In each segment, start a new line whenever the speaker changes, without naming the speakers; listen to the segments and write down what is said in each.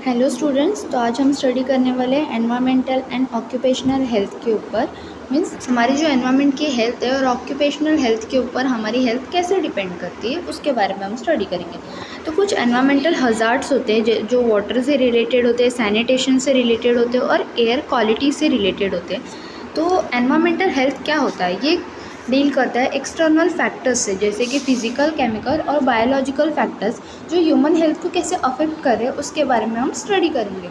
Hello students, तो आज हम स्टडी करने वाले हैं एनवायरमेंटल एंड ऑक्यूपेशनल हेल्थ के ऊपर। मीन्स हमारी जो एनवायरनमेंट की हेल्थ है और ऑक्यूपेशनल हेल्थ के ऊपर हमारी हेल्थ कैसे डिपेंड करती है उसके बारे में हम स्टडी करेंगे। तो कुछ एनवायरमेंटल हज़ार्ड्स होते हैं जो वाटर से रिलेटेड होते हैं, सैनिटेशन से रिलेटेड होते हैं और एयर क्वालिटी से रिलेटेड होते हैं। तो एनवायरमेंटल हेल्थ क्या होता है, ये डील करता है एक्सटर्नल फैक्टर्स से, जैसे कि फिजिकल, केमिकल और बायोलॉजिकल फैक्टर्स जो ह्यूमन हेल्थ को कैसे अफेक्ट कर रहे हैं उसके बारे में हम स्टडी करेंगे।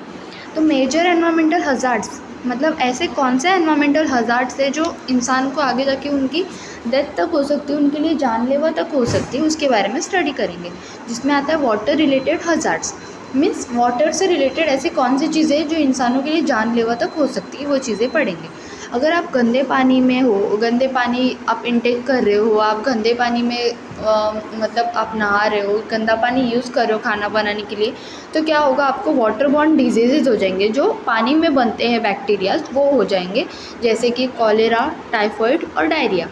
तो मेजर एनवायरमेंटल हज़ार्ड्स मतलब ऐसे कौन से एनवायरमेंटल हज़ार्ड्स है जो इंसान को आगे जाके उनकी डेथ तक हो सकती है, उनके लिए जानलेवा तक हो सकती है, उसके बारे में स्टडी करेंगे। जिसमें आता है water related hazards. Means water से रिलेटेड ऐसी कौन सी चीज़ें जो इंसानों के लिए जानलेवा तक हो सकती है, वो चीज़ें पढ़ेंगे। अगर आप गंदे पानी में हो, गंदे पानी आप इंटेक कर रहे हो, आप गंदे पानी में मतलब आप नहा रहे हो, गंदा पानी यूज़ कर रहे हो खाना बनाने के लिए, तो क्या होगा, आपको वाटर बॉर्न डिजीज़ हो जाएंगे। जो पानी में बनते हैं बैक्टीरियाज वो हो जाएंगे, जैसे कि कॉलेरा, टाइफॉइड और डायरिया।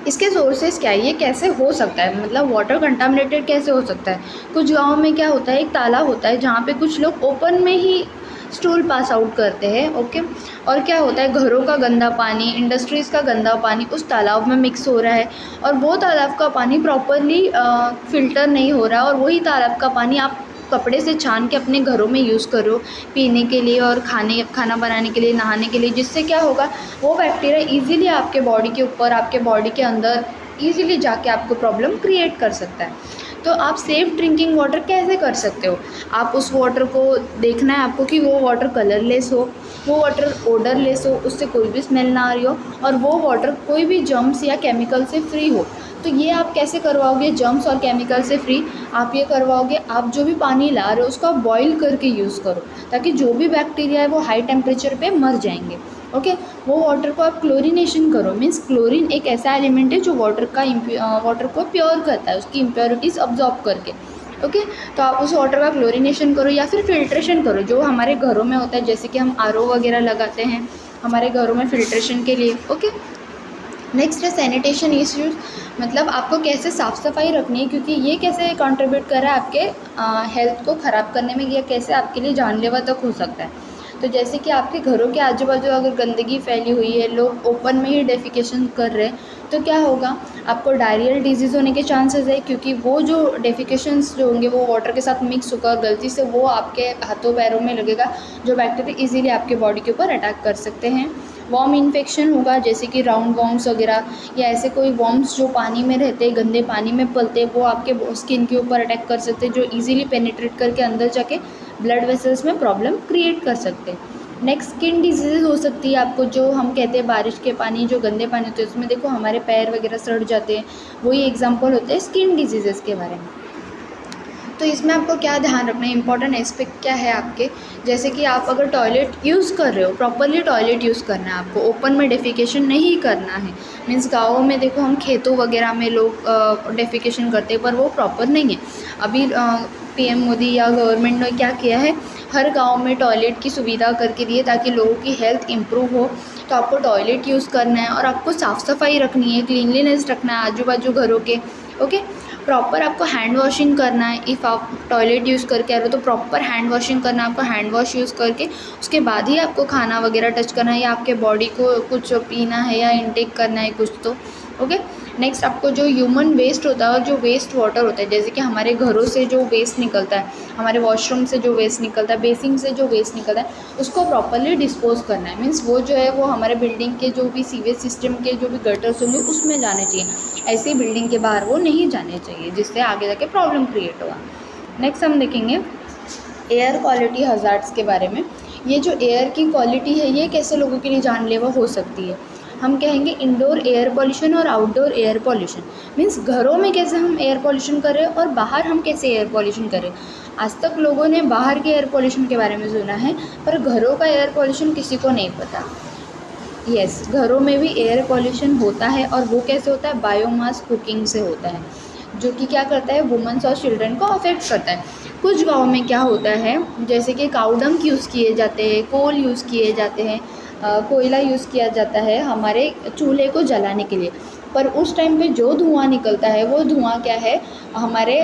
इसके सोर्सेज क्या है, ये कैसे हो सकता है, मतलब वाटर कंटामिनेटेड कैसे हो सकता है। कुछ गाँव में क्या होता है, एक तालाब होता है जहाँ पे कुछ लोग ओपन में ही स्टूल पास आउट करते हैं। ओके। और क्या होता है, घरों का गंदा पानी, इंडस्ट्रीज़ का गंदा पानी उस तालाब में मिक्स हो रहा है और वो तालाब का पानी प्रॉपरली फ़िल्टर नहीं हो रहा है, और वही तालाब का पानी आप कपड़े से छान के अपने घरों में यूज़ करो पीने के लिए और खाना बनाने के लिए, नहाने के लिए। जिससे क्या होगा, वो बैक्टीरिया इजीली आपके बॉडी के ऊपर, आपके बॉडी के अंदर इजीली जाके आपको प्रॉब्लम क्रिएट कर सकता है। तो आप सेफ़ ड्रिंकिंग वाटर कैसे कर सकते हो, आप उस वाटर को देखना है आपको कि वो वाटर कलरलेस हो, वो वाटर ओडरलेस हो, उससे कोई भी स्मेल ना आ रही हो, और वो वाटर कोई भी जर्म्स या केमिकल से फ्री हो। तो ये आप कैसे करवाओगे जर्म्स और केमिकल से फ्री? आप ये करवाओगे, आप जो भी पानी ला रहे हो उसको आप बॉईल करके यूज़ करो, ताकि जो भी बैक्टीरिया है वो हाई टेम्परेचर पे मर जाएंगे। ओके। वो वाटर को आप क्लोरीनेशन करो। मीन्स क्लोरीन एक ऐसा एलिमेंट है जो वाटर को प्योर करता है, उसकी इम्प्योरिटीज़ अब्जॉर्ब करके। ओके। तो आप उस वाटर का क्लोरीनेशन करो या फिर फिल्ट्रेशन करो, जो हमारे घरों में होता है, जैसे कि हम आरओ वगैरह लगाते हैं हमारे घरों में फिल्ट्रेशन के लिए। ओके। नेक्स्ट है सैनिटेशन इश्यूज, मतलब आपको कैसे साफ़ सफाई रखनी है, क्योंकि ये कैसे कंट्रीब्यूट कर रहा है आपके हेल्थ को ख़राब करने में, या कैसे आपके लिए जानलेवा तक हो सकता है। तो जैसे कि आपके घरों के आजू बाजू अगर गंदगी फैली हुई है, लोग ओपन में ही डेफिकेशन कर रहे हैं, तो क्या होगा, आपको डायरियल डिजीज़ होने के चांसेस है, क्योंकि वो जो डेफिकेशंस जो होंगे वो वाटर के साथ मिक्स होकर गलती से वो आपके हाथों पैरों में लगेगा, जो बैक्टीरिया इजीली आपके बॉडी के ऊपर अटैक कर सकते हैं। वॉर्म इन्फेक्शन होगा, जैसे कि राउंड वॉर्म्स वगैरह, या ऐसे कोई वॉर्म्स जो पानी में रहते हैं, गंदे पानी में पलते हैं, वो आपके स्किन के ऊपर अटैक कर सकते हैं, जो इजीली पेनिट्रेट करके अंदर जाके ब्लड वेसल्स में प्रॉब्लम क्रिएट कर सकते हैं। नेक्स्ट स्किन डिजीज़ हो सकती है आपको, जो हम कहते हैं बारिश के पानी, जो गंदे पानी होते हैं उसमें देखो हमारे पैर वगैरह सड़ जाते हैं, वही एग्जांपल होते हैं स्किन डिजीज़ के बारे में। तो इसमें आपको क्या ध्यान रखना है, इंपॉर्टेंट एस्पेक्ट क्या है आपके, जैसे कि आप अगर टॉयलेट यूज़ कर रहे हो, प्रॉपरली टॉयलेट यूज़ करना है आपको, ओपन में डेफिकेशन नहीं करना है। मीन्स गाँवों में देखो हम खेतों वगैरह में लोग डेफिकेशन करते हैं, पर वो प्रॉपर नहीं है। अभी पीएम मोदी या गवर्नमेंट ने क्या किया है, हर गांव में टॉयलेट की सुविधा करके दी है, ताकि लोगों की हेल्थ इंप्रूव हो। तो आपको टॉयलेट यूज़ करना है और आपको साफ़ सफाई रखनी है, क्लीनलीनेस रखना है आजू बाजू घरों के। ओके। प्रॉपर आपको हैंड वॉशिंग करना है। इफ़ आप टॉयलेट यूज़ करके आ रहे हो तो प्रॉपर हैंड वॉशिंग करना है आपको, हैंड वॉश यूज़ करके उसके बाद ही आपको खाना वगैरह टच करना है, या आपके बॉडी को कुछ पीना है या इनटेक करना है कुछ तो। ओके। नेक्स्ट, आपको जो ह्यूमन वेस्ट होता है और जो वेस्ट वाटर होता है, जैसे कि हमारे घरों से जो वेस्ट निकलता है, हमारे वॉशरूम से जो वेस्ट निकलता है, बेसिन से जो वेस्ट निकलता है, उसको प्रॉपरली डिस्पोज करना है। मीन्स वो जो है वो हमारे बिल्डिंग के जो भी सीवेज सिस्टम के जो भी गटर्स होंगे उसमें जाने चाहिए, ऐसे बिल्डिंग के बाहर वो नहीं जाने चाहिए, जिससे आगे जाके प्रॉब्लम क्रिएट होगा। नेक्स्ट हम देखेंगे एयर क्वालिटी हज़ार्ड्स के बारे में। ये जो एयर की क्वालिटी है ये कैसे लोगों के लिए जानलेवा हो सकती है। हम कहेंगे इंडोर एयर पॉल्यूशन और आउटडोर एयर पॉल्यूशन। मीन्स घरों में कैसे हम एयर पॉल्यूशन करें और बाहर हम कैसे एयर पॉल्यूशन करें। आज तक लोगों ने बाहर के एयर पॉल्यूशन के बारे में सुना है, पर घरों का एयर पॉल्यूशन किसी को नहीं पता। यस, घरों में भी एयर पॉल्यूशन होता है, और वो कैसे होता है, बायोमास कुकिंग से होता है, जो कि क्या करता है, वुमेंस और चिल्ड्रन को अफेक्ट करता है। कुछ गाँव में क्या होता है, जैसे कि काउडंग यूज़ किए जाते हैं, कोल यूज़ किए जाते हैं, कोयला यूज़ किया जाता है हमारे चूल्हे को जलाने के लिए। पर उस टाइम पे जो धुआं निकलता है वो धुआं क्या है, हमारे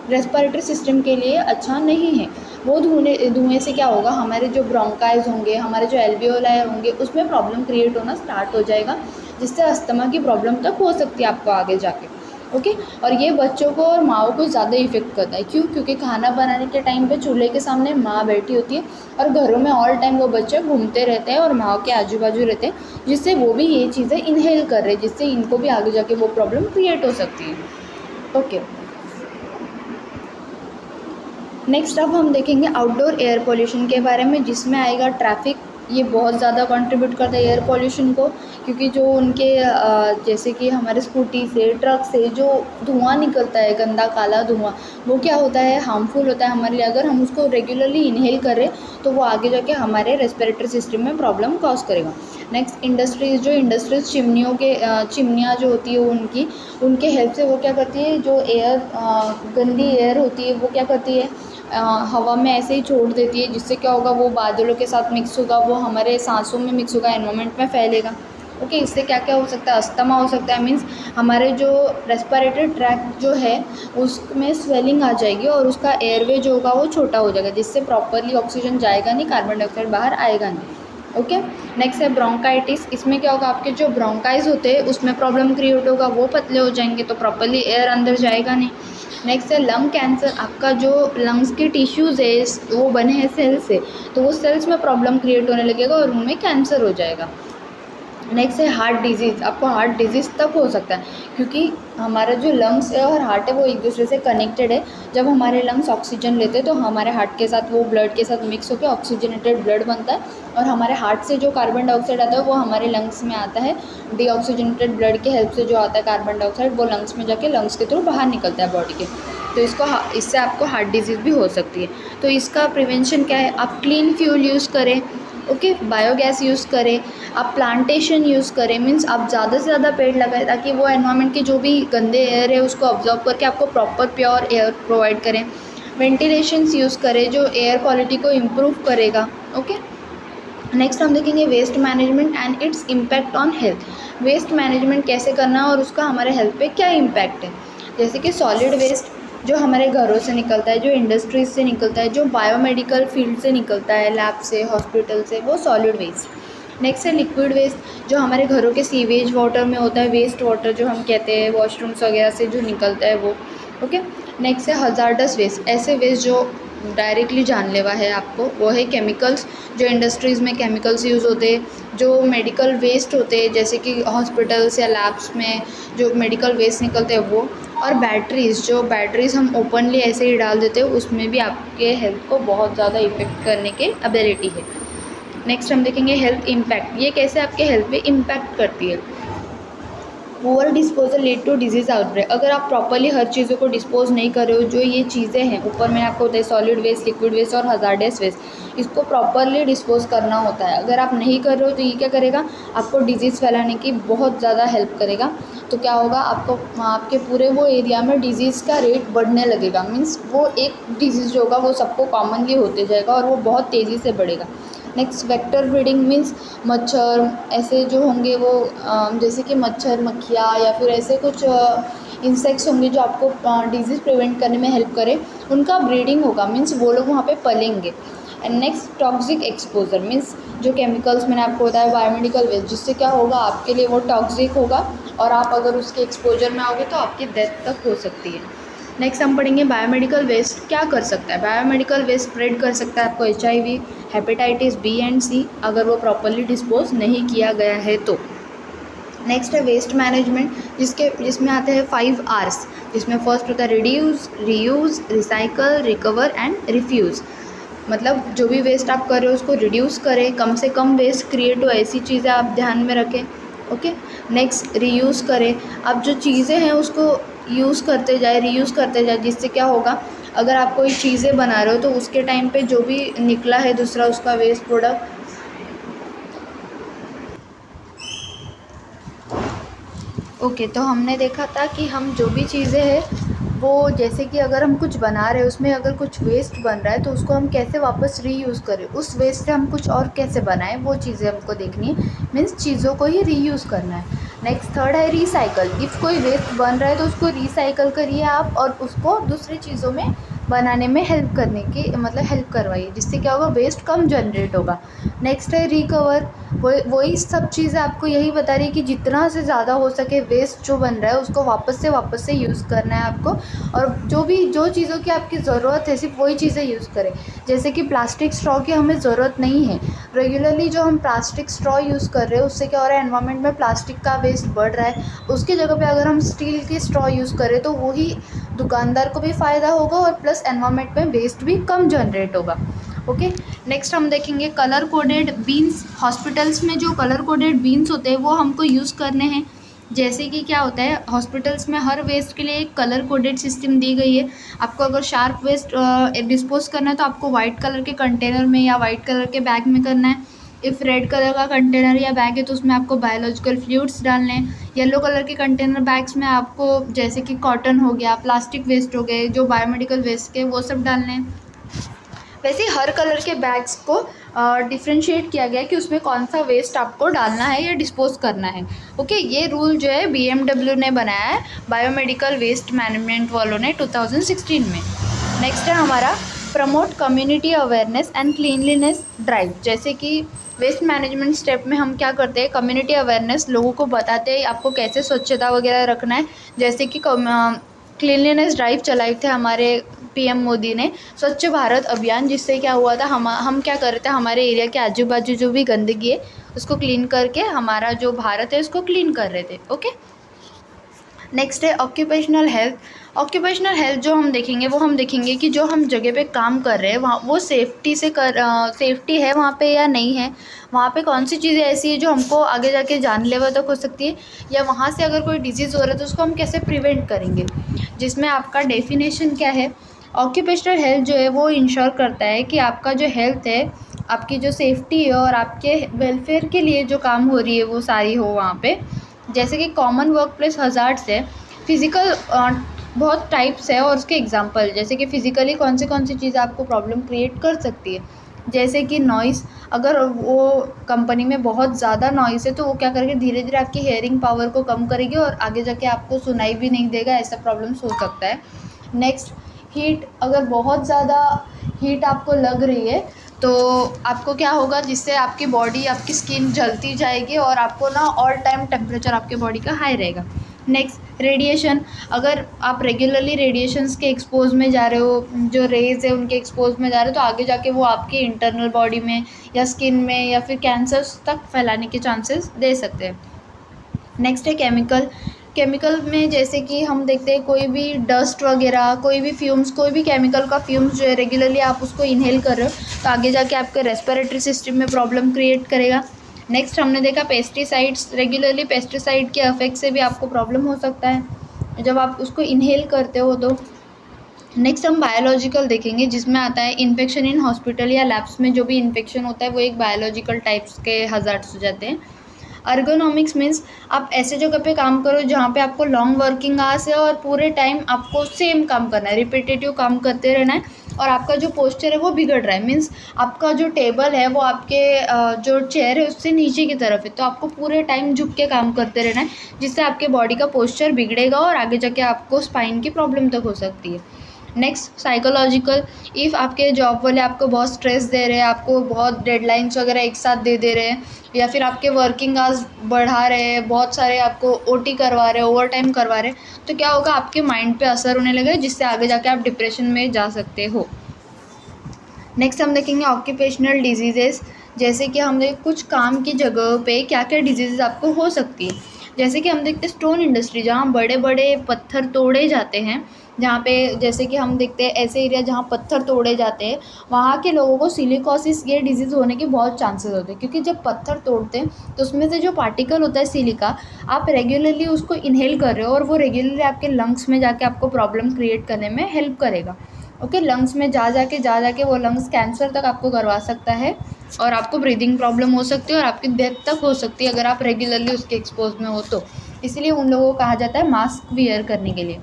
रेस्पिरेटरी सिस्टम के लिए अच्छा नहीं है। वो धुएँ से क्या होगा, हमारे जो ब्रोंकाइज़ होंगे, हमारे जो एल्वियोलाई होंगे, उसमें प्रॉब्लम क्रिएट होना स्टार्ट हो जाएगा, जिससे अस्थमा की प्रॉब्लम तक हो सकती है आपको आगे जाके। ओके। और ये बच्चों को और माँओं को ज़्यादा इफ़ेक्ट करता है। क्यों? क्योंकि खाना बनाने के टाइम पे चूल्हे के सामने माँ बैठी होती है और घरों में ऑल टाइम वो बच्चे घूमते रहते हैं और माँ के आजू बाजू रहते हैं, जिससे वो भी ये चीज़ें इनहेल कर रहे हैं, जिससे इनको भी आगे जाके वो प्रॉब्लम क्रिएट हो सकती है। ओके। नेक्स्ट अब हम देखेंगे आउटडोर एयर पोल्यूशन के बारे में, जिसमें आएगा ट्रैफिक। ये बहुत ज़्यादा कंट्रीब्यूट करता है एयर पोल्यूशन को, क्योंकि जो उनके जैसे कि हमारे स्कूटी से, ट्रक से जो धुआं निकलता है, गंदा काला धुआं, वो क्या होता है, हार्मफुल होता है हमारे लिए। अगर हम उसको रेगुलरली इनहेल करें तो वो आगे जाके हमारे रेस्पिरेटरी सिस्टम में प्रॉब्लम कॉज करेगा। नेक्स्ट इंडस्ट्रीज़ चिमनियाँ जो होती है उनके हेल्प से वो क्या करती है, जो गंदी एयर होती है वो क्या करती है, हवा में ऐसे ही छोड़ देती है, जिससे क्या होगा, वो बादलों के साथ मिक्स होगा, वो हमारे सांसों में मिक्स होगा, एनवायरनमेंट में फैलेगा। ओके। इससे क्या क्या हो सकता है, अस्थमा हो सकता है। मीन्स हमारे जो रेस्पिरेटरी ट्रैक्ट जो है उसमें स्वेलिंग आ जाएगी और उसका एयरवे जो होगा वो छोटा हो जाएगा, जिससे प्रॉपरली ऑक्सीजन जाएगा नहीं, कार्बन डाइऑक्साइड बाहर आएगा नहीं। ओके। नेक्स्ट है ब्रोंकाइटिस। इसमें क्या होगा, आपके जो ब्रोंकाइज होते हैं उसमें प्रॉब्लम क्रिएट होगा, वो पतले हो जाएंगे तो प्रॉपरली एयर अंदर जाएगा नहीं। नेक्स्ट है लंग कैंसर। आपका जो लंग्स के टिश्यूज़ है वो बने हैं सेल से, तो वो सेल्स में प्रॉब्लम क्रिएट होने लगेगा और उनमें कैंसर हो जाएगा। नेक्स्ट है हार्ट डिजीज़। आपको हार्ट डिजीज़ तब हो सकता है क्योंकि हमारा जो लंग्स है और हार्ट है वो एक दूसरे से कनेक्टेड है। जब हमारे लंग्स ऑक्सीजन लेते हैं तो हमारे हार्ट के साथ वो ब्लड के साथ मिक्स होकर ऑक्सीजनेटेड ब्लड बनता है, और हमारे हार्ट से जो कार्बन डाइऑक्साइड आता है वो हमारे लंग्स में आता है। डीऑक्सीजनेटेड ब्लड के हेल्प से जो आता है कार्बन डाइऑक्साइड, वो लंग्स में जाके लंग्स के थ्रू बाहर निकलता है बॉडी के। तो इससे आपको हार्ट डिजीज़ भी हो सकती है। तो इसका प्रिवेंशन क्या है, आप क्लीन फ्यूल यूज़ करें। ओके। बायोगैस यूज़ करें, आप प्लांटेशन यूज़ करें। मीन्स आप ज़्यादा से ज़्यादा पेड़ लगाएं ताकि वो एनवायरनमेंट के जो भी गंदे एयर है उसको ऑब्जॉर्व करके आपको प्रॉपर प्योर एयर प्रोवाइड करें। वेंटिलेशंस यूज़ करें जो एयर क्वालिटी को इम्प्रूव करेगा। ओके। नेक्स्ट हम देखेंगे waste management and its impact on health. Waste management कैसे करना है और उसका हमारे हेल्थ पे क्या इम्पैक्ट है। जैसे कि सॉलिड वेस्ट जो हमारे घरों से निकलता है, जो इंडस्ट्रीज से निकलता है, जो बायोमेडिकल फील्ड से निकलता है, लैब से, हॉस्पिटल से, वो सॉलिड वेस्ट। नेक्स्ट है लिक्विड वेस्ट, जो हमारे घरों के सीवेज वाटर में होता है, वेस्ट वाटर जो हम कहते हैं, वॉशरूम्स वगैरह से जो निकलता है वो। ओके। नेक्स्ट है हजार्डस वेस्ट, ऐसे वेस्ट जो डायरेक्टली जानलेवा है आपको, वो है केमिकल्स, जो इंडस्ट्रीज़ में केमिकल्स यूज़ होते हैं। जो मेडिकल वेस्ट होते हैं जैसे कि हॉस्पिटल्स या लैब्स में जो मेडिकल वेस्ट निकलते हैं वो। और जो बैटरीज़ हम ओपनली ऐसे ही डाल देते हैं, उसमें भी आपके हेल्थ को बहुत ज़्यादा इफ़ेक्ट करने के एबिलिटी है। नेक्स्ट हम देखेंगे हेल्थ इम्पैक्ट, ये कैसे आपके हेल्थ पे इम्पैक्ट करती है। Poor disposal lead to disease outbreak. अगर आप प्रॉपरली हर चीज़ों को डिस्पोज नहीं कर रहे हो, जो ये चीज़ें हैं ऊपर में आपको होता है सॉलिड वेस्ट, लिक्विड वेस्ट और हजार्डस वेस्ट, इसको प्रॉपरली डिस्पोज करना होता है। अगर आप नहीं कर रहे हो तो ये क्या करेगा, आपको डिजीज़ फैलाने की बहुत ज़्यादा हेल्प करेगा। तो क्या होगा, आपके पूरे वो एरिया में डिजीज़ का रेट बढ़ने लगेगा। मीन्स वो एक डिजीज़ जो होगा वो सबको कॉमनली होते जाएगा और वो बहुत तेज़ी से बढ़ेगा। नेक्स्ट वेक्टर ब्रीडिंग मीन्स मच्छर ऐसे जो होंगे वो जैसे कि मच्छर, मक्खियाँ या फिर ऐसे कुछ इंसेक्ट्स होंगे जो आपको डिजीज़ प्रिवेंट करने में हेल्प करें, उनका ब्रीडिंग होगा। मीन्स वो लोग वहाँ पे पलेंगे। And next toxic exposure means जो केमिकल्स मैंने आपको बताया, बायोमेडिकल वेस्ट, जिससे क्या होगा आपके लिए वो टॉक्सिक होगा और आप अगर उसके एक्सपोजर में आओगे तो आपकी डेथ तक हो सकती है। नेक्स्ट हम पढ़ेंगे बायोमेडिकल वेस्ट क्या कर सकता है। बायोमेडिकल वेस्ट स्प्रेड कर सकता है आपको HIV, hepatitis B and C, अगर वो प्रॉपरली डिस्पोज नहीं किया गया है तो। नेक्स्ट है वेस्ट मैनेजमेंट, जिसमें आते हैं 5 Rs, जिसमें फर्स्ट होता है reduce, reuse, recycle, recover and refuse. मतलब जो भी वेस्ट आप कर रहे हो उसको रिड्यूस करें, कम से कम वेस्ट क्रिएट हो, ऐसी चीज़ें आप ध्यान में रखें। ओके। नेक्स्ट रीयूज़ करें, अब जो चीज़ें हैं उसको यूज़ करते जाए, रीयूज़ करते जाए, जिससे क्या होगा, अगर आप कोई चीज़ें बना रहे हो तो उसके टाइम पे जो भी निकला है दूसरा उसका वेस्ट प्रोडक्ट, ओके। तो हमने देखा था कि हम जो भी चीज़ें हैं वो, जैसे कि अगर हम कुछ बना रहे हैं उसमें अगर कुछ वेस्ट बन रहा है तो उसको हम कैसे वापस रीयूज़ करें, उस वेस्ट से हम कुछ और कैसे बनाएं, वो चीज़ें हमको देखनी है। मीन्स चीज़ों को ही रीयूज़ करना है। नेक्स्ट थर्ड है रिसाइकल। इफ़ कोई वेस्ट बन रहा है तो उसको रिसाइकल करिए आप और उसको दूसरी चीज़ों में बनाने में हेल्प करने की मतलब हेल्प करवाइए, जिससे क्या होगा, वेस्ट कम जनरेट होगा। नेक्स्ट है रिकवर। वही सब चीज़ें आपको यही बता रही है कि जितना से ज़्यादा हो सके वेस्ट जो बन रहा है उसको वापस से यूज़ करना है आपको। और जो चीज़ों की आपकी ज़रूरत है सिर्फ वही चीज़ें यूज़ करें। जैसे कि प्लास्टिक स्ट्रॉ की हमें ज़रूरत नहीं है। रेगुलरली जो हम प्लास्टिक स्ट्रॉ यूज़ कर रहे हैं उससे क्या हो रहा है, एनवायरनमेंट में प्लास्टिक का वेस्ट बढ़ रहा है। उसकी जगह पे अगर हम स्टील की स्ट्रॉ यूज़ करें तो वही दुकानदार को भी फ़ायदा होगा और प्लस एनवायरनमेंट में वेस्ट भी कम जनरेट होगा। ओके, नेक्स्ट हम देखेंगे कलर कोडेड बीन्स। हॉस्पिटल्स में जो कलर कोडेड बीन्स होते हैं वो हमको यूज़ करने हैं। जैसे कि क्या होता है, हॉस्पिटल्स में हर वेस्ट के लिए एक कलर कोडेड सिस्टम दी गई है। आपको अगर शार्प वेस्ट डिस्पोज करना है तो आपको वाइट कलर के कंटेनर में या वाइट कलर के बैग में करना है। इफ़ रेड कलर का कंटेनर या बैग है तो उसमें आपको बायोलॉजिकल फ्लूइड्स डालने हैं। येलो कलर के कंटेनर बैग्स में आपको जैसे कि कॉटन हो गया, प्लास्टिक वेस्ट हो गए, जो बायोमेडिकल वेस्ट के वो सब डालने हैं। वैसे हर कलर के बैग्स को डिफ्रेंशिएट किया गया है कि उसमें कौन सा वेस्ट आपको डालना है या डिस्पोज करना है। ओके, ये रूल जो है BMW ने बनाया है, बायोमेडिकल वेस्ट मैनेजमेंट वालों ने 2016 में। नेक्स्ट है हमारा promote community awareness and cleanliness drive. जैसे कि वेस्ट मैनेजमेंट स्टेप में हम क्या करते हैं, कम्युनिटी अवेयरनेस, लोगों को बताते हैं आपको कैसे स्वच्छता वगैरह रखना है। जैसे कि क्लीनलीनेस ड्राइव चलाई थे हमारे PM मोदी ने, स्वच्छ भारत अभियान, जिससे क्या हुआ था, हम क्या कर रहे थे, हमारे एरिया के आजू बाजू जो भी गंदगी है उसको क्लीन करके हमारा जो भारत है उसको क्लीन कर रहे थे। ओके, नेक्स्ट है ऑक्यूपेशनल हेल्थ। ऑक्यूपेशनल हेल्थ जो हम देखेंगे वो हम देखेंगे कि जो हम जगह पे काम कर रहे हैं वहाँ वो सेफ्टी है वहाँ पे या नहीं है। वहाँ पे कौन सी चीज़ें ऐसी है जो हमको आगे जाके जानलेवा तक हो सकती है, या वहाँ से अगर कोई डिजीज़ हो रहा है तो उसको हम कैसे प्रिवेंट करेंगे, जिसमें आपका डेफिनेशन क्या है। ऑक्यूपेशनल हेल्थ जो है वो इंश्योर करता है कि आपका जो हेल्थ है, आपकी जो सेफ्टी है और आपके वेलफेयर के लिए जो काम हो रही है वो सारी हो वहाँ पे। जैसे कि कॉमन वर्क प्लेस हज़ार्ड्स है, फिज़िकल बहुत टाइप्स है और उसके एग्जांपल, जैसे कि फ़िज़िकली कौन सी चीज़ें आपको प्रॉब्लम क्रिएट कर सकती है। जैसे कि नॉइज़, अगर वो कंपनी में बहुत ज़्यादा नॉइज़ है तो वो क्या करेगी, धीरे धीरे आपकी हेयरिंग पावर को कम करेगी और आगे जाके आपको सुनाई भी नहीं देगा, ऐसा प्रॉब्लम्स हो सकता है। नेक्स्ट, हीट, अगर बहुत ज़्यादा हीट आपको लग रही है तो आपको क्या होगा, जिससे आपकी बॉडी, आपकी स्किन जलती जाएगी और आपको ना ऑल टाइम टेम्परेचर आपके बॉडी का हाई रहेगा। नेक्स्ट, रेडिएशन, अगर आप रेगुलरली रेडिएशंस के एक्सपोज में जा रहे हो, जो रेज है उनके एक्सपोज में जा रहे हो तो आगे जाके वो आपके इंटरनल बॉडी में या स्किन में या फिर कैंसर्स तक फैलाने के चांसेस दे सकते हैं। नेक्स्ट है केमिकल में जैसे कि हम देखते हैं कोई भी डस्ट वगैरह, कोई भी फ्यूम्स, कोई भी केमिकल का फ्यूम्स जो है रेगुलरली आप उसको इनहेल कर रहे हो तो आगे जाके आपके रेस्पिरेटरी सिस्टम में प्रॉब्लम क्रिएट करेगा। नेक्स्ट हमने देखा पेस्टिसाइड्स, रेगुलरली पेस्टिसाइड के इफेक्ट से भी आपको प्रॉब्लम हो सकता है जब आप उसको इनहेल करते हो तो। नेक्स्ट हम बायोलॉजिकल देखेंगे, जिसमें आता है इन्फेक्शन इन हॉस्पिटल या लैब्स में जो भी इन्फेक्शन होता है वो एक बायोलॉजिकल टाइप्स के हज़ार्ड्स हो जाते हैं। अर्गोनॉमिक्स मीन्स आप ऐसे जगह पे काम करो जहाँ पे आपको लॉन्ग वर्किंग आवर्स है और पूरे टाइम आपको सेम काम करना है, रिपीटेटिव काम करते रहना है और आपका जो पोस्चर है वो बिगड़ रहा है, मीन्स आपका जो टेबल है वो आपके जो चेयर है उससे नीचे की तरफ है, तो आपको पूरे टाइम झुक के काम करते रहना है, जिससे आपके बॉडी का पोस्चर बिगड़ेगा और आगे जाके आपको स्पाइन की प्रॉब्लम तक हो सकती है। नेक्स्ट, साइकोलॉजिकल, इफ़ आपके जॉब वाले आपको बहुत स्ट्रेस दे रहे हैं, आपको बहुत डेडलाइंस वगैरह एक साथ दे रहे हैं, या फिर आपके वर्किंग आवर्स बढ़ा रहे हैं, बहुत सारे आपको OT करवा रहे हैं, ओवर टाइम करवा रहे हैं, तो क्या होगा, आपके माइंड पे असर होने लगेगा, जिससे आगे जाके आप डिप्रेशन में जा सकते हो। नेक्स्ट हम देखेंगे ऑक्यूपेशनल डिजीज़ेस, जैसे कि हम देखें कुछ काम की जगह पे क्या क्या डिजीज़ आपको हो सकती है। जैसे कि हम देखते हैं स्टोन इंडस्ट्री, जहाँ बड़े बड़े पत्थर तोड़े जाते हैं, जहाँ पे जैसे कि हम देखते हैं ऐसे एरिया जहाँ पत्थर तोड़े जाते हैं वहाँ के लोगों को सिलिकोसिस ये डिजीज़ होने के बहुत चांसेस होते हैं, क्योंकि जब पत्थर तोड़ते हैं तो उसमें से जो पार्टिकल होता है सिलिका, आप रेगुलरली उसको इनहेल कर रहे हो और वो रेगुलरली आपके लंग्स में जाके आपको प्रॉब्लम क्रिएट करने में हेल्प करेगा। ओके, लंग्स में जा जाके वो लंग्स कैंसर तक आपको करवा सकता है और आपको ब्रीदिंग प्रॉब्लम हो सकती है और आपकी डेथ तक हो सकती है अगर आप रेगुलरली उसके एक्सपोज में हो तो। इसलिए उन लोगों को कहा जाता है मास्क वियर करने के लिए।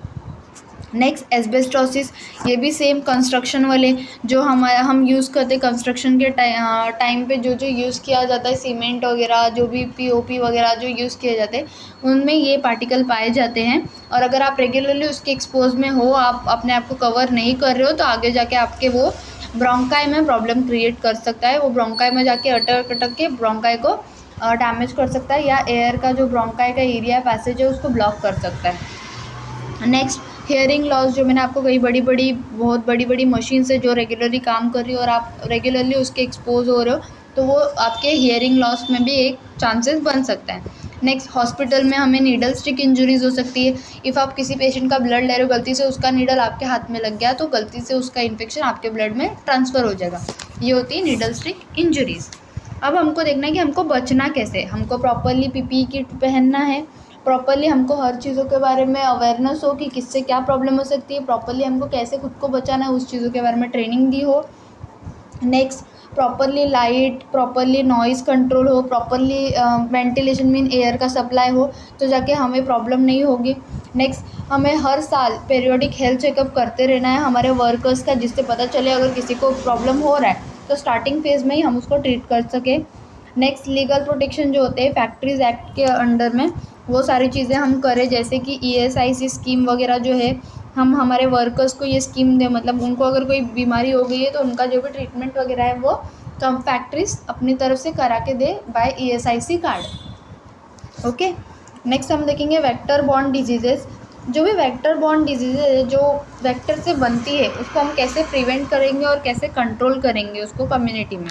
नेक्स्ट एस्बेस्टोसिस, ये भी सेम कंस्ट्रक्शन वाले जो हम यूज़ करते हैं कंस्ट्रक्शन के टाइम पे जो यूज़ किया जाता है, सीमेंट वगैरह जो भी पीओपी वगैरह जो यूज़ किए जाते हैं उनमें ये पार्टिकल पाए जाते हैं। और अगर आप रेगुलरली उसके एक्सपोज में हो, आप अपने आप को कवर नहीं कर रहे हो, तो आगे जाके आपके वो ब्रोंकाई में प्रॉब्लम क्रिएट कर सकता है। वो ब्रोंकाई में जाके अटक अटक के ब्रोंकाई को डैमेज कर सकता है, या एयर का जो ब्रोंकाई का एरिया पैसेज है उसको ब्लॉक कर सकता है। नेक्स्ट हियरिंग लॉस, जो मैंने आपको कई बहुत बड़ी बड़ी मशीन से जो रेगुलरली काम कर रही हो और आप रेगुलरली उसके एक्सपोज हो रहे हो, तो वो आपके हियरिंग लॉस में भी एक चांसेस बन सकता है। नेक्स्ट हॉस्पिटल में हमें नीडल स्टिक इंजरीज हो सकती है। इफ़ आप किसी पेशेंट का ब्लड ले रहे हो, गलती से उसका नीडल आपके हाथ में लग गया तो गलती से उसका इन्फेक्शन आपके ब्लड में ट्रांसफ़र हो जाएगा। ये होती है नीडल स्टिक इंजरीज़। अब हमको देखना है कि हमको बचना कैसे। हमको प्रॉपरली पीपीई किट पहनना है, प्रॉपरली हमको हर चीज़ों के बारे में अवेयरनेस हो कि किससे क्या प्रॉब्लम हो सकती है, प्रॉपरली हमको कैसे खुद को बचाना है उस चीज़ों के बारे में ट्रेनिंग दी हो। Next properly light, properly noise control हो, प्रॉपरली वेंटिलेशन मीन एयर का सप्लाई हो, तो जाके हमें प्रॉब्लम नहीं होगी। नेक्स्ट हमें हर साल पीरियोडिक हेल्थ चेकअप करते रहना है हमारे वर्कर्स का, जिससे पता चले अगर किसी को प्रॉब्लम हो रहा है तो स्टार्टिंग फेज़ में ही हम उसको ट्रीट कर सकें। नेक्स्ट लीगल प्रोटेक्शन जो होते हैं फैक्ट्रीज़ एक्ट के अंडर में, वो सारी चीज़ें हम करें, जैसे कि ईएसआईसी स्कीम वगैरह जो है, हम हमारे वर्कर्स को ये स्कीम दें, मतलब उनको अगर कोई बीमारी हो गई है तो उनका जो भी ट्रीटमेंट वगैरह है वो कम फैक्ट्रीज अपनी तरफ से करा के दे by ESIC card. Okay, next हम देखेंगे वेक्टर बॉर्न डिजीजेस। जो भी वेक्टर बॉर्न डिजीजेज है जो वेक्टर से बनती है उसको हम कैसे प्रिवेंट करेंगे और कैसे कंट्रोल करेंगे उसको कम्युनिटी में।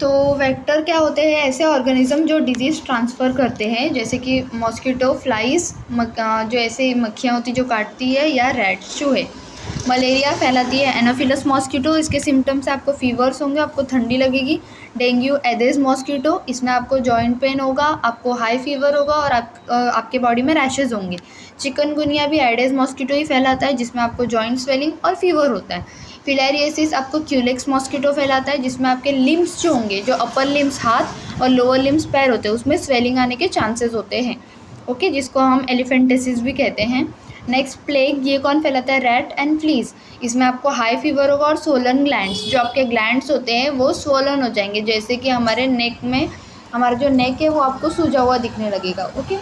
तो वेक्टर क्या होते हैं? ऐसे ऑर्गेनिज्म जो डिजीज़ ट्रांसफ़र करते हैं, जैसे कि मॉस्किटो, फ्लाइज, जो ऐसे मक्खियाँ होती जो काटती है, या रैट्स चूहे। मलेरिया फैलाती है एनोफिलस मॉस्किटो, इसके सिम्टम्स आपको फीवर्स होंगे, आपको ठंडी लगेगी। डेंगू एडेस मॉस्किटो, इसमें आपको जॉइंट पेन होगा, आपको हाई फीवर होगा और आपके बॉडी में रैशेज़ होंगे। चिकनगुनिया भी एडेस मॉस्किटो ही फैलाता है, जिसमें आपको जॉइंट स्वेलिंग और फीवर होता है। फिलेरियोसिस आपको क्यूलेक्स मॉस्किटो फैलाता है, जिसमें आपके लिम्स जो होंगे, जो अपर लिम्स हाथ और लोअर लिम्स पैर होते हैं, उसमें स्वेलिंग आने के चांसेस होते हैं। ओके, जिसको हम एलिफेंटेसिस भी कहते हैं। नेक्स्ट प्लेग, ये कौन फैलाता है? Rat and fleas. इसमें आपको हाई फीवर होगा और सोलन ग्लैंड्स, जो आपके ग्लैंड्स होते हैं वो स्वोलन हो जाएंगे, जैसे कि हमारे नेक में, हमारा जो नेक है वो आपको सूजा हुआ दिखने लगेगा। ओके,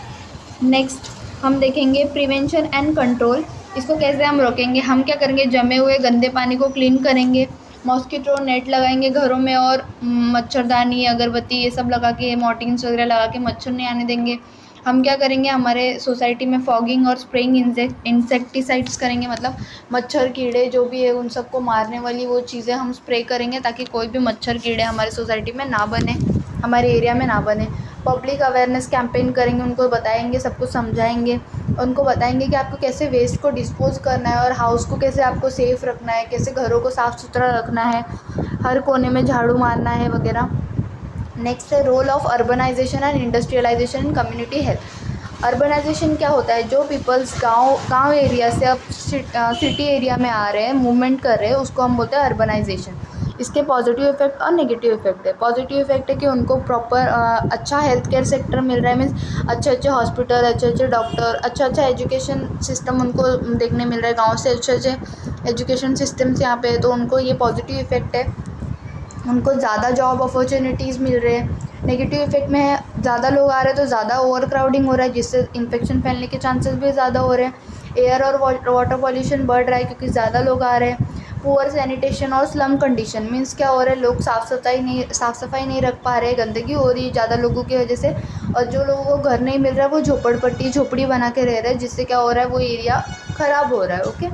नेक्स्ट हम देखेंगे प्रिवेंशन एंड कंट्रोल। इसको कैसे हम रोकेंगे? हम क्या करेंगे? जमे हुए गंदे पानी को क्लीन करेंगे, मॉस्किटो नेट लगाएंगे घरों में, और मच्छरदानी, अगरबत्ती ये सब लगा के, मॉर्टिन्स वगैरह लगा के मच्छर नहीं आने देंगे। हम क्या करेंगे? हमारे सोसाइटी में फॉगिंग और स्प्रेइंग इंसेक्टिसाइड्स करेंगे, मतलब मच्छर कीड़े जो भी है उन सबको मारने वाली वो चीज़ें हम स्प्रे करेंगे, ताकि कोई भी मच्छर कीड़े हमारे सोसाइटी में ना बने, हमारे एरिया में ना बने। पब्लिक अवेयरनेस कैंपेन करेंगे, उनको बताएंगे, सबको समझाएंगे, उनको बताएंगे कि आपको कैसे वेस्ट को डिस्पोज करना है और हाउस को कैसे आपको सेफ़ रखना है, कैसे घरों को साफ़ सुथरा रखना है, हर कोने में झाड़ू मारना है वगैरह। नेक्स्ट है role of urbanisation and industrialisation in community health. Urbanisation क्या होता है? जो पीपल्स गांव एरिया से अब सिटी एरिया में आ रहे हैं, मूवमेंट कर रहे हैं, उसको हम बोलते हैं अर्बनाइजेशन। इसके पॉजिटिव इफेक्ट और नेगेटिव इफेक्ट है। पॉजिटिव इफेक्ट है कि उनको प्रॉपर अच्छा हेल्थ केयर सेक्टर मिल रहा है, मीन्स अच्छे अच्छे हॉस्पिटल, अच्छे अच्छे डॉक्टर, अच्छा एजुकेशन सिस्टम उनको देखने मिल रहा है। गांव से अच्छे अच्छे एजुकेशन सिस्टम्स यहाँ पे है, तो उनको ये पॉजिटिव इफेक्ट है। उनको ज़्यादा जॉब अपॉर्चुनिटीज़ मिल रहे हैं। नेगेटिव इफेक्ट में है ज़्यादा लोग आ रहे हैं तो ज़्यादा ओवर क्राउडिंग हो रहा है, जिससे इन्फेक्शन फैलने के चांसेस भी ज़्यादा हो रहे हैं। एयर और वाटर पॉल्यूशन बढ़ रहा है क्योंकि ज़्यादा लोग आ रहे हैं। पुअर सैनिटेशन और स्लम कंडीशन, मीन्स क्या हो रहा है? लोग साफ़ सफाई नहीं रख पा रहे हैं, गंदगी हो रही है ज़्यादा लोगों की वजह से, और जो लोगों को घर नहीं मिल रहा है वो झोपड़ी बना के रह रहे हैं, जिससे क्या हो रहा है? वो एरिया ख़राब हो रहा है। ओके,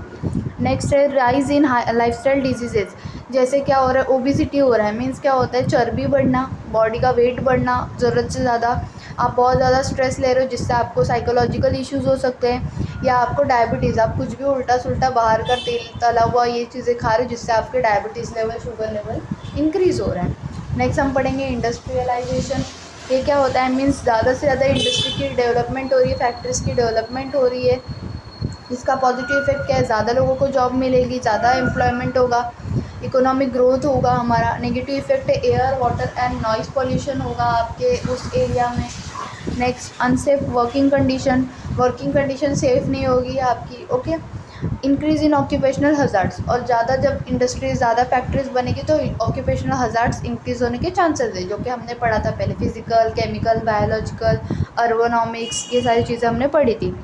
नेक्स्ट है राइज इन लाइफस्टाइल डिजीजेज। जैसे क्या हो रहा है? ओबिसिटी हो रहा है, मीन्स क्या होता है? चर्बी बढ़ना, बॉडी का वेट बढ़ना ज़रूरत से ज़्यादा। आप बहुत ज़्यादा स्ट्रेस ले रहे हो, जिससे आपको साइकोलॉजिकल इश्यूज़ हो सकते हैं, या आपको डायबिटीज़, आप कुछ भी उल्टा सुल्टा बाहर का तेल तला हुआ ये चीज़ें खा रहे हो, जिससे आपके diabetes level, sugar level increase हो रहा है। नेक्स्ट हम पढ़ेंगे इंडस्ट्रियलाइजेशन। ये क्या होता है? मीन्स ज़्यादा से ज़्यादा इंडस्ट्री की डेवलपमेंट हो रही है, फैक्ट्रीज़ की डेवलपमेंट हो रही है। इसका पॉजिटिव इफेक्ट क्या है? ज़्यादा लोगों को जॉब मिलेगी, ज़्यादा एम्प्लॉयमेंट होगा, इकोनॉमिक ग्रोथ होगा हमारा। नेगेटिव इफेक्ट है air, water and noise pollution होगा आपके उस एरिया में। Next unsafe working condition safe नहीं होगी आपकी, okay. Increase in occupational hazards, और ज़्यादा जब इंडस्ट्रीज, ज़्यादा फैक्ट्रीज बनेगी तो ऑक्यूपेशनल हज़ार्ड्स इंक्रीज़ होने के चांसेस है, जो कि हमने पढ़ा था पहले, फिजिकल, केमिकल, बायोलॉजिकल, अर्गोनॉमिक्स, ये सारी चीज़ें हमने पढ़ी थी,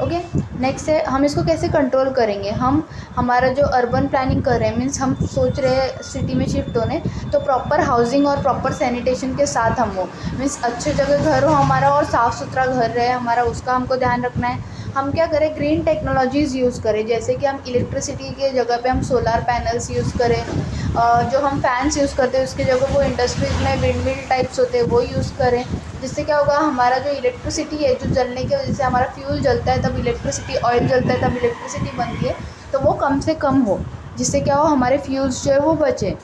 ओके। नेक्स्ट है हम इसको कैसे कंट्रोल करेंगे। हम हमारा जो अर्बन प्लानिंग कर रहे हैं, मीन्स हम सोच रहे हैं सिटी में शिफ्ट होने, तो प्रॉपर हाउसिंग और प्रॉपर सैनिटेशन के साथ हम हो, मीन्स अच्छे जगह घर हो हमारा और साफ़ सुथरा घर रहे हमारा, उसका हमको ध्यान रखना है। हम क्या करें, ग्रीन टेक्नोलॉजीज़ यूज़ करें, जैसे कि हम इलेक्ट्रिसिटी के जगह पे हम सोलर पैनल्स यूज़ करें, जो हम फैंस यूज़ करते हैं उसकी जगह वो इंडस्ट्रीज़ में विंड मिल टाइप्स होते हैं वो यूज़ करें। जिससे क्या होगा, हमारा जो इलेक्ट्रिसिटी है, जो जलने की वजह से हमारा फ्यूल जलता है तब इलेक्ट्रिसिटी, ऑयल जलता है तब इलेक्ट्रिसिटी बनती है, तो वो कम से कम हो, जिससे क्या हो हमारे फ्यूल्स जो है वो बचे।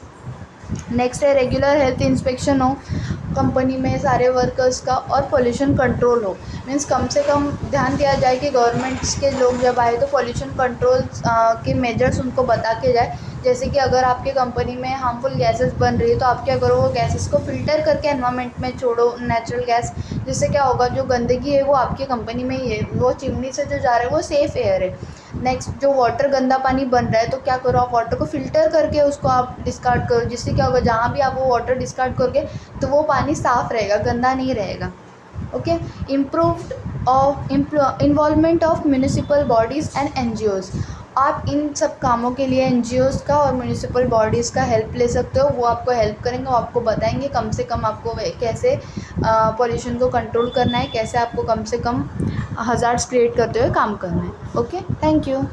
नेक्स्ट है रेगुलर हेल्थ इंस्पेक्शन हो कंपनी में सारे वर्कर्स का, और पोल्यूशन कंट्रोल हो, मीन्स कम से कम ध्यान दिया जाए कि गवर्नमेंट्स के लोग जब आए तो पोल्यूशन कंट्रोल के मेजर्स उनको बता के जाए। जैसे कि अगर आपके कंपनी में हार्मफुल गैसेस बन रही है तो आप क्या करो, वो गैसेस को फ़िल्टर करके एनवायरनमेंट में छोड़ो, नेचुरल गैस, जिससे क्या होगा जो गंदगी है वो आपकी कंपनी में ही है, वो चिमनी से जो जा रहा है वो सेफ़ एयर है। नेक्स्ट, जो वाटर गंदा पानी बन रहा है तो क्या करो, आप वाटर को फ़िल्टर करके उसको आप डिस्कार्ड करो, जिससे क्या होगा जहाँ भी आप वो वाटर डिस्कार्ड करोगे तो वो पानी साफ़ रहेगा, गंदा नहीं रहेगा, okay. Improved of involvement of municipal bodies and NGOs, आप इन सब कामों के लिए एनजीओज़ का और म्यूनिसिपल बॉडीज़ का हेल्प ले सकते हो, वो आपको हेल्प करेंगे, वो आपको बताएंगे कम से कम आपको कैसे पॉल्यूशन को कंट्रोल करना है, कैसे आपको कम से कम हज़ार्ड्स क्रिएट करते हुए काम करना है, ओके। Thank you.